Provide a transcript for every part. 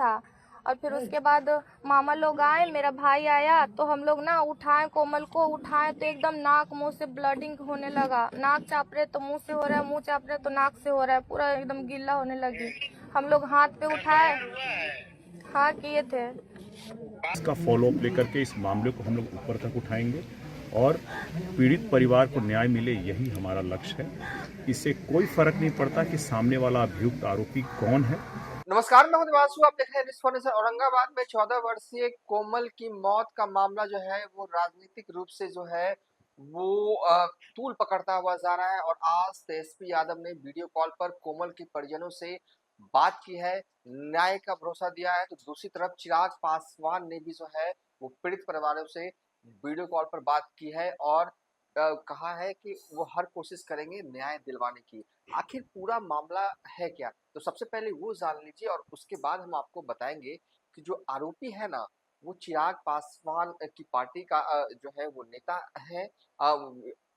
था। और फिर उसके बाद मामा लोग आए, मेरा भाई आया, तो हम लोग ना उठाए, कोमल को उठाए तो एकदम नाक मुंह से ब्लडिंग होने लगा। नाक चाप रहे तो मुंह से हो रहा है, मुंह चाप रहे तो नाक से हो रहा है, पूरा एकदम गीला होने लगी। हम लोग हाथ पे उठाए, हाँ किए थे। इसका फॉलोअप लेकर के इस मामले को हम लोग ऊपर तक उठाएंगे और पीड़ित परिवार को न्याय मिले, यही हमारा लक्ष्य है। इससे कोई फर्क नहीं पड़ता कि सामने वाला अभियुक्त आरोपी कौन है। नमस्कार, मैं हूं देवांशु, आप देख रहे हैं न्यूज़ फॉर औरंगाबाद में 14 वर्षीय कोमल की मौत का मामला जो है वो राजनीतिक रूप से जो है वो तूल पकड़ता हुआ जा रहा है। और आज तेजस्वी यादव ने वीडियो कॉल पर कोमल के परिजनों से बात की है, न्याय का भरोसा दिया है। तो दूसरी तरफ चिराग पासवान ने भी जो है वो पीड़ित परिवारों से वीडियो कॉल पर बात की है और कहा है कि वो हर कोशिश करेंगे न्याय दिलवाने की। आखिर पूरा मामला है क्या, तो सबसे पहले वो जान लीजिए और उसके बाद हम आपको बताएंगे कि जो आरोपी है ना वो चिराग पासवान की पार्टी का जो है वो नेता है,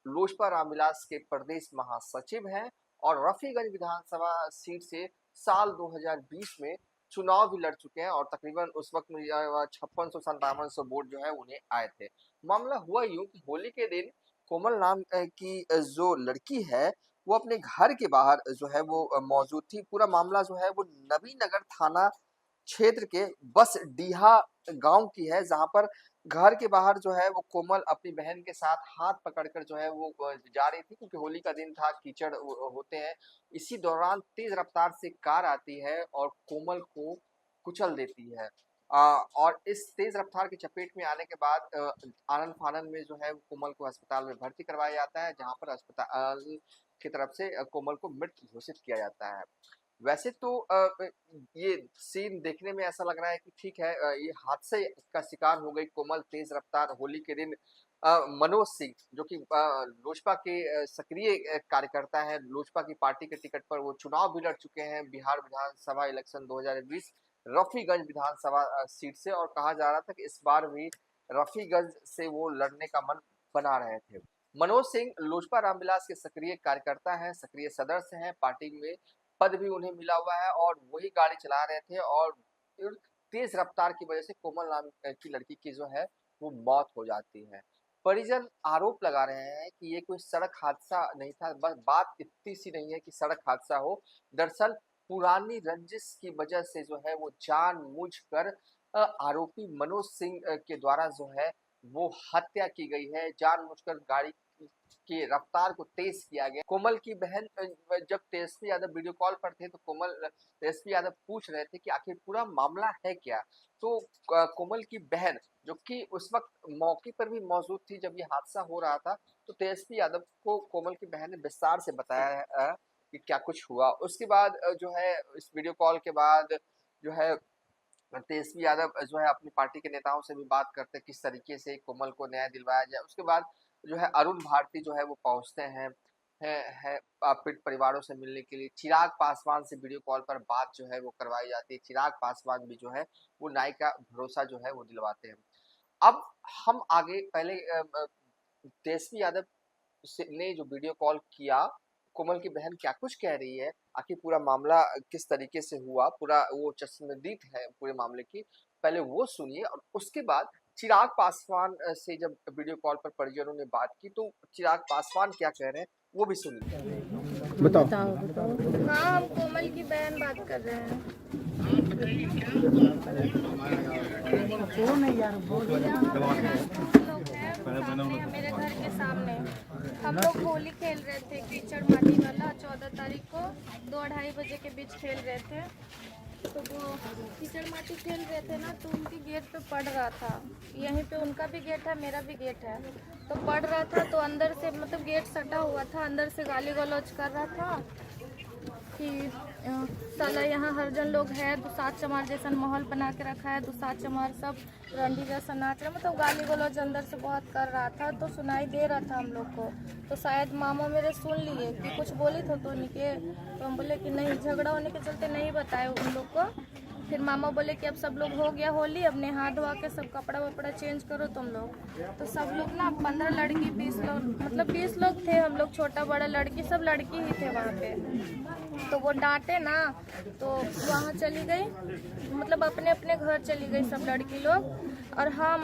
लोजपा रामविलास के प्रदेश महासचिव हैं और रफीगंज विधानसभा सीट से साल 2020 में चुनाव भी लड़ चुके हैं और तकरीबन उस वक्त में 5600-5700 वोट जो है उन्हें आए थे। मामला हुआ यूं कि होली के दिन कोमल नाम की जो लड़की है वो अपने घर के बाहर जो है वो मौजूद थी। पूरा मामला जो है वो नवीनगर थाना क्षेत्र के बस डीहा गांव की है, जहां पर घर के बाहर जो है वो कोमल अपनी बहन के साथ हाथ पकड़कर जो है वो जा रही थी, क्योंकि होली का दिन था, कीचड़ होते हैं। इसी दौरान तेज रफ्तार से कार आती है और कोमल को कुचल देती है। और इस तेज रफ्तार की चपेट में आने के बाद आनन फानन में जो है कोमल को अस्पताल में भर्ती करवाया जाता है, जहां पर अस्पताल की तरफ से कोमल को मृत घोषित किया जाता है। वैसे तो ये सीन देखने में ऐसा लग रहा है कि ठीक है, ये हादसे का शिकार हो गई कोमल तेज रफ्तार होली के दिन। मनोज सिंह जो कि लोजपा के सक्रिय कार्यकर्ता है, लोजपा की पार्टी के टिकट पर वो चुनाव भी लड़ चुके हैं बिहार विधानसभा इलेक्शन 2020 रफीगंज विधानसभा सीट से, और कहा जा रहा था कि इस बार भी रफीगंज से वो लड़ने का मन बना रहे थे। मनोज सिंह लोजपा रामविलास के सक्रिय कार्यकर्ता हैं, सक्रिय सदस्य हैं, पार्टी में पद भी उन्हें मिला हुआ है और वही गाड़ी चला रहे थे और तेज रफ्तार की वजह से कोमल नाम की लड़की की जो है वो मौत हो जाती है। परिजन आरोप लगा रहे हैं कि ये कोई सड़क हादसा नहीं था, बस बात इतनी सी नहीं है कि सड़क हादसा हो, दरअसल पुरानी रंजिश की वजह से जो है वो जानबूझकर आरोपी मनोज सिंह के द्वारा जो है वो हत्या की गई है। जानबूझकर गाड़ी की रफ्तार को तेज किया गया। कोमल की बहन जब तेजस्वी यादव वीडियो कॉल पर थे तो तेजस्वी यादव पूछ रहे थे कि आखिर पूरा मामला है क्या। तो कोमल की बहन जो कि उस वक्त मौके पर भी मौजूद थी जब ये हादसा हो रहा था, तो तेजस्वी यादव को कोमल की बहन ने विस्तार से बताया कि क्या कुछ हुआ। उसके बाद जो है इस वीडियो कॉल के बाद जो है तेजस्वी यादव जो है अपनी पार्टी के नेताओं से भी बात करते हैं किस तरीके से कोमल को न्याय दिलवाया जाए। उसके बाद जो है अरुण भारती जो है वो पहुंचते हैं है पीड़ित परिवारों से मिलने के लिए। चिराग पासवान से वीडियो कॉल पर बात जो है वो करवाई जाती है। चिराग पासवान भी जो है वो न्याय का भरोसा जो है वो दिलवाते हैं। अब हम आगे पहले तेजस्वी यादव ने जो वीडियो कॉल किया, कोमल की बहन क्या कुछ कह रही है, आखिर पूरा मामला किस तरीके से हुआ, पूरा वो चश्मदीद है पूरे मामले की, पहले वो सुनिए और उसके बाद चिराग पासवान से जब वीडियो कॉल पर परिजनों ने बात की तो चिराग पासवान क्या कह रहे हैं वो भी सुनिए। बताओ। हाँ, हम कोमल की बहन बात कर रहे हैं। मेरे घर के सामने हम लोग होली खेल रहे थे, कीचड़ माटी वाला, 14 तारीख को 2-2:30 बजे के बीच खेल रहे थे। तो वो कीचड़ माटी खेल रहे थे ना, तो उनके गेट पे पड़ रहा था। यहीं पे उनका भी गेट है, मेरा भी गेट है, तो पड़ रहा था। तो अंदर से मतलब गेट सटा हुआ था, अंदर से गाली गलौज कर रहा था कि साला यहाँ हरजन लोग है, दुसात चमार जैसा माहौल बना के रखा है, दुसात चमार सब रंडी जैसा नाच रहे, मतलब गाली गलौज अंदर से बहुत कर रहा था। तो सुनाई दे रहा था हम लोग को, तो शायद मामा मेरे सुन लिए कि कुछ बोली तो उनके, तो हम बोले कि नहीं, झगड़ा होने के चलते नहीं बताए उन लोग को। फिर मामा बोले कि अब सब लोग हो गया होली, अपने हाथ धोवा के सब कपड़ा वपड़ा चेंज करो तुम लोग। तो सब लोग ना 15 लड़की 20 लोग, मतलब 20 लोग थे हम लोग, छोटा बड़ा लड़की सब लड़की ही थे वहाँ पे। तो वो डांटे ना, तो वहाँ चली गई, मतलब अपने अपने घर चली गई सब लड़की लोग। और हम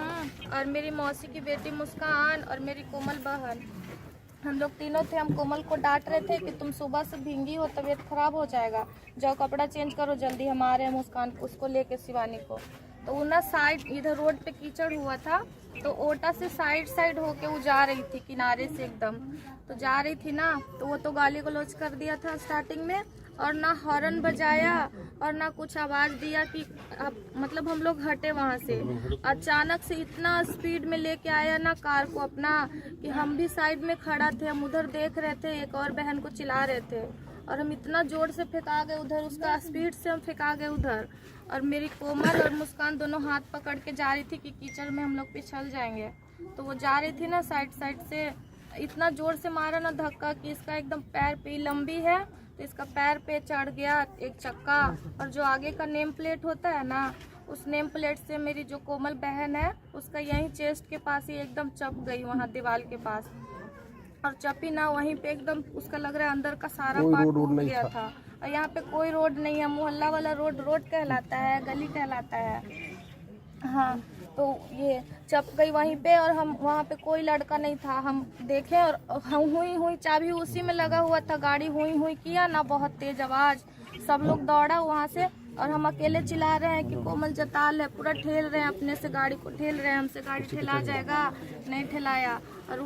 और मेरी मौसी की बेटी मुस्कान और मेरी कोमल बहन, हम लोग तीनों थे। हम कोमल को डांट रहे थे कि तुम सुबह से भींगी हो, तबीयत खराब हो जाएगा, जाओ कपड़ा चेंज करो जल्दी, हम आ रहे हैं मुस्कान उसको लेके शिवानी को। तो वो ना साइड इधर रोड पे कीचड़ हुआ था, तो ओटा से साइड होके वो जा रही थी किनारे से एकदम, तो जा रही थी ना, तो वो तो गाली गलौज कर दिया था स्टार्टिंग में, और ना हॉर्न बजाया और ना कुछ आवाज़ दिया कि मतलब हम लोग हटे वहाँ से। अचानक से इतना स्पीड में लेके आया ना कार को अपना, कि हम भी साइड में खड़ा थे, हम उधर देख रहे थे, एक और बहन को चिल्ला रहे थे, और हम इतना जोर से फेंका गए उधर, उसका स्पीड से हम फेंका गए उधर। और मेरी कोमल और मुस्कान दोनों हाथ पकड़ के जा रही थी कि कीचड़ में हम लोग पिछल जाएंगे। तो वो जा रही थी ना साइड से, इतना जोर से मारा ना धक्का कि इसका एकदम पैर पे, लंबी है तो इसका पैर पे चढ़ गया एक चक्का, और जो आगे का नेम प्लेट होता है ना, उस नेम प्लेट से मेरी जो कोमल बहन है उसका यहीं चेस्ट के पास ही एकदम चप गई, वहाँ दीवार के पास, और चपी ना वहीं पे एकदम, उसका लग रहा है अंदर का सारा पार्ट टूट गया था। और यहाँ पे कोई रोड नहीं है, मोहल्ला वाला रोड कहलाता है, गली कहलाता है। हाँ, तो ये चप गई वहीं पे, और हम वहाँ पे कोई लड़का नहीं था, हम देखे और हम हुई चाबी उसी में लगा हुआ था, गाड़ी हुई किया ना, बहुत तेज आवाज़, सब लोग दौड़ा वहाँ से, और हम अकेले चिल्ला रहे हैं कि कोमल जताल है, पूरा ठेल रहे हैं, अपने से गाड़ी को ठेल रहे हैं, हमसे गाड़ी ठेला जाएगा, नहीं ठेलाया। और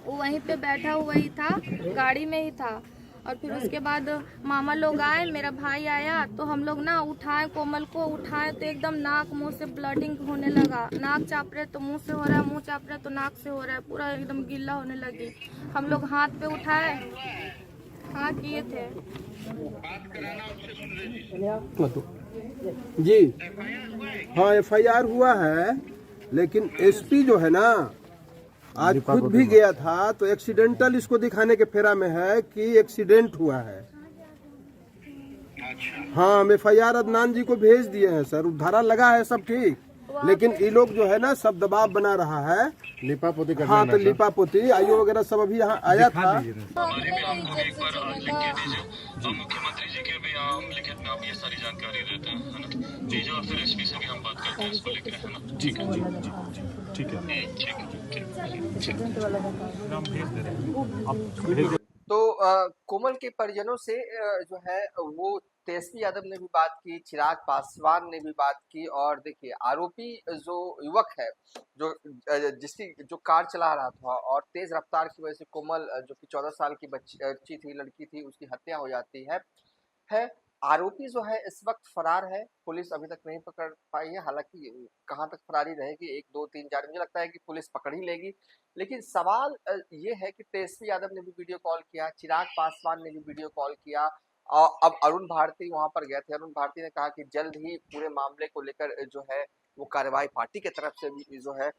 वो वहीं पे बैठा हुआ ही था, गाड़ी में ही था। और फिर उसके बाद मामा लोग आए, मेरा भाई आया, तो हम लोग ना उठाए, कोमल को उठाए, तो एकदम नाक मुंह से ब्लडिंग होने लगा, नाक चाप रहे तो मुंह से हो रहा है, मुंह चाप रहे तो नाक से हो रहा है, पूरा एकदम गीला होने लगी। हम लोग हाथ पे उठाए, हाँ किए थे जी। हाँ, FIR हुआ है, लेकिन SP जो है ना, आज खुद भी गया था, तो एक्सीडेंटल इसको दिखाने के फेरा में है कि एक्सीडेंट हुआ है। हाँ, हम FIR अदनान जी को भेज दिए हैं सर, धारा लगा है सब ठीक, लेकिन ये लोग जो है ना सब दबाव बना रहा है, लिपापोती करना। हाँ, तो लिपापोती आईओ वगैरह सब अभी यहाँ आया था। मुख्यमंत्री जी के भी हम लिखित में आप ये सारी जानकारी देते हैं, है ना जी, जो फिर SP से भी हम बात करते हैं इसको लेकर, है ना। ठीक है, ठीक है। तो कोमल के परिजनों से जो है वो तेजस्वी यादव ने भी बात की, चिराग पासवान ने भी बात की, और देखिए आरोपी जो युवक है, जो जिसकी जो कार चला रहा था, और तेज रफ्तार की वजह से कोमल जो कि 14 साल की बच्ची थी, लड़की थी, उसकी हत्या हो जाती है। आरोपी जो है इस वक्त फरार है, पुलिस अभी तक नहीं पकड़ पाई है। हालांकि कहां तक फरारी रहेगी, 1 2 3 4, मुझे लगता है कि पुलिस पकड़ ही लेगी। लेकिन सवाल ये है कि तेजस्वी यादव ने भी वीडियो कॉल किया, चिराग पासवान ने भी वीडियो कॉल किया, और अब अरुण भारती वहां पर गए थे। अरुण भारती ने कहा कि जल्द ही पूरे मामले को लेकर जो है वो कार्रवाई पार्टी की तरफ से भी जो है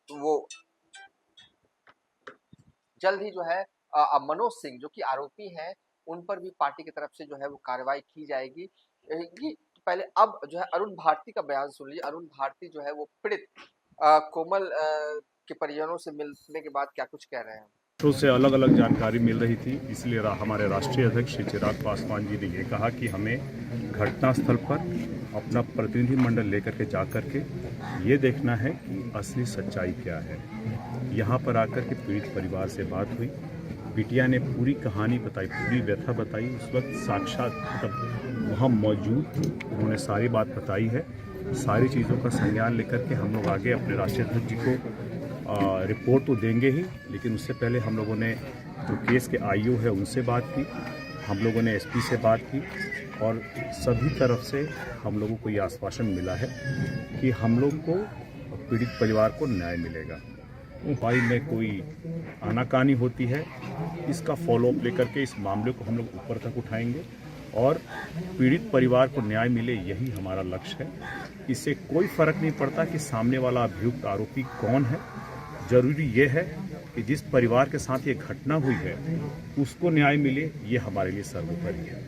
वो जल्द ही जो है मनोज सिंह जो कि आरोपी हैं, उन पर भी पार्टी की तरफ से जो है वो कार्रवाई की जाएगी। पहले अब जो है अरुण भारती का बयान सुन लीजिए। अरुण भारती जो है वो पीड़ित कोमल के परिजनों से मिलने के बाद क्या कुछ कह रहे हैं। तो से अलग अलग जानकारी मिल रही थी, इसलिए हमारे राष्ट्रीय अध्यक्ष श्री चिराग पासवान जी ने ये कहा कि हमें घटनास्थल पर अपना प्रतिनिधिमंडल लेकर के जा कर के ये देखना है कि असली सच्चाई क्या है। यहाँ पर आकर के पीड़ित परिवार से बात हुई, बिटिया ने पूरी कहानी बताई, पूरी व्यथा बताई। उस वक्त साक्षात मतलब वहाँ मौजूद उन्होंने सारी बात बताई है। सारी चीज़ों का संज्ञान लेकर के हम लोग आगे अपने राष्ट्रीय अध्यक्ष जी को रिपोर्ट तो देंगे ही, लेकिन उससे पहले हम लोगों ने जो केस के IO है उनसे बात की, हम लोगों ने SP से बात की, और सभी तरफ से हम लोगों को ये आश्वासन मिला है कि हम लोग को पीड़ित परिवार को न्याय मिलेगा। भाई में कोई आनाकानी होती है, इसका फॉलोअप लेकर के इस मामले को हम लोग ऊपर तक उठाएंगे और पीड़ित परिवार को न्याय मिले, यही हमारा लक्ष्य है। इससे कोई फर्क नहीं पड़ता कि सामने वाला अभियुक्त आरोपी कौन है। जरूरी ये है कि जिस परिवार के साथ ये घटना हुई है उसको न्याय मिले, ये हमारे लिए सर्वोपरि है।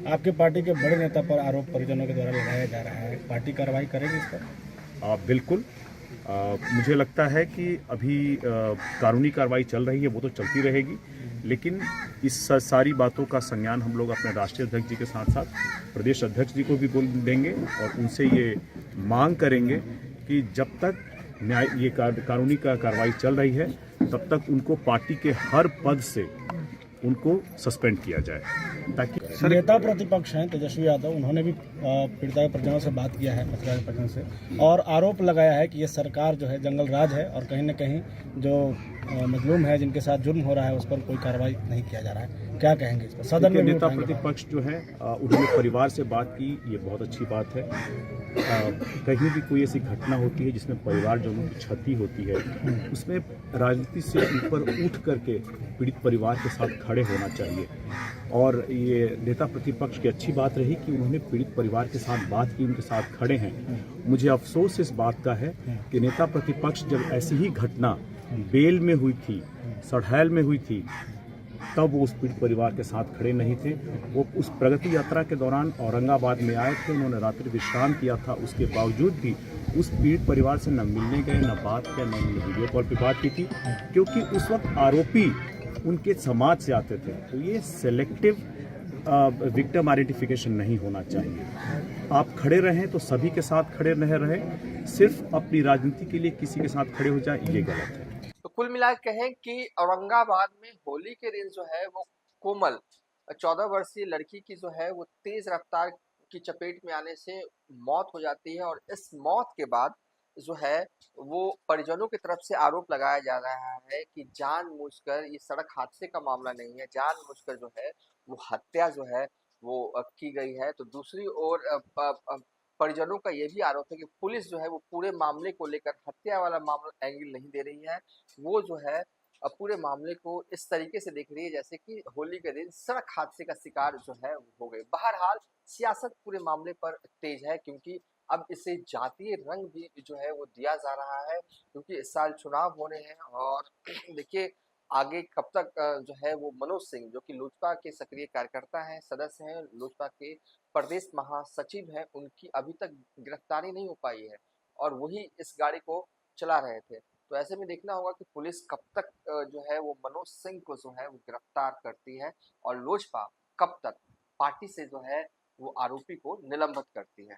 आपके पार्टी के बड़े नेता पर आरोप परिजनों के द्वारा लगाया जा रहा है, पार्टी कार्रवाई करेगी इस पर? बिल्कुल। मुझे लगता है कि अभी कानूनी कार्रवाई चल रही है, वो तो चलती रहेगी, लेकिन इस सारी बातों का संज्ञान हम लोग अपने राष्ट्रीय अध्यक्ष जी के साथ साथ प्रदेश अध्यक्ष जी को भी बोल देंगे और उनसे ये मांग करेंगे कि जब तक न्याय ये कानूनी कार्रवाई चल रही है तब तक उनको पार्टी के हर पद से उनको सस्पेंड किया जाए ताकि नेता प्रतिपक्ष हैं तेजस्वी यादव, उन्होंने भी पीड़िता के परिजनों से बात किया है, पत्रकार के परिजनों से, और आरोप लगाया है कि ये सरकार जो है जंगल राज है और कहीं न कहीं जो मजलूम है जिनके साथ जुर्म हो रहा है उस पर कोई कार्रवाई नहीं किया जा रहा है। क्या कहेंगे इस पर? सदन में नेता प्रतिपक्ष जो है उन्होंने परिवार से बात की, ये बहुत अच्छी बात है। कहीं भी कोई ऐसी घटना होती है जिसमें परिवारजनों की क्षति होती है, उसमें राजनीति से ऊपर उठ करके पीड़ित परिवार के साथ खड़े होना चाहिए। और ये नेता प्रतिपक्ष की अच्छी बात रही कि उन्होंने पीड़ित परिवार के साथ बात की, उनके साथ खड़े हैं। मुझे अफसोस इस बात का है कि नेता प्रतिपक्ष जब ऐसी ही घटना बेल में हुई थी, सड़हैल में हुई थी, तब वो उस पीड़ित परिवार के साथ खड़े नहीं थे। वो उस प्रगति यात्रा के दौरान औरंगाबाद में आए थे, उन्होंने रात्रि विश्राम किया था, उसके बावजूद भी उस पीड़ित परिवार से न मिलने गए, न बात किया, न वीडियो कॉल पर बात की थी, क्योंकि उस वक्त आरोपी उनके समाज से आते थे। तो ये सेलेक्टिव विक्टिम आइडेंटिफिकेशन नहीं होना चाहिए। आप खड़े रहें तो सभी के साथ खड़े न रहें, सिर्फ अपनी राजनीति के लिए किसी के साथ खड़े हो जाए, ये गलत है। तो कुल मिला के कहें कि औरंगाबाद में होली के दिन जो है वो कोमल 14 वर्षीय लड़की की जो है वो तेज रफ्तार की चपेट में आने से मौत हो जाती है और इस मौत के बाद जो है वो परिजनों की तरफ से आरोप लगाया जा रहा है कि जानबूझकर, ये सड़क हादसे का मामला नहीं है, जानबूझकर जो है वो हत्या जो है वो की गई है। तो दूसरी ओर परिजनों का ये भी आरोप है कि पुलिस जो है वो पूरे मामले को लेकर हत्या वाला मामला एंगल नहीं दे रही है, वो जो है पूरे मामले को इस तरीके से देख रही है जैसे कि होली के दिन सड़क हादसे का शिकार जो है वो हो गए। बहरहाल सियासत पूरे मामले पर तेज है क्योंकि अब इसे जातीय रंग भी जो है वो दिया जा रहा है क्योंकि इस साल चुनाव होने हैं और देखिए आगे कब तक जो है वो मनोज सिंह जो कि लोजपा के सक्रिय कार्यकर्ता हैं, सदस्य हैं, लोजपा के प्रदेश महासचिव हैं, उनकी अभी तक गिरफ्तारी नहीं हो पाई है और वही इस गाड़ी को चला रहे थे। तो ऐसे में देखना होगा कि पुलिस कब तक जो है वो मनोज सिंह को जो है वो गिरफ्तार करती है और लोजपा कब तक पार्टी से जो है वो आरोपी को निलंबित करती है।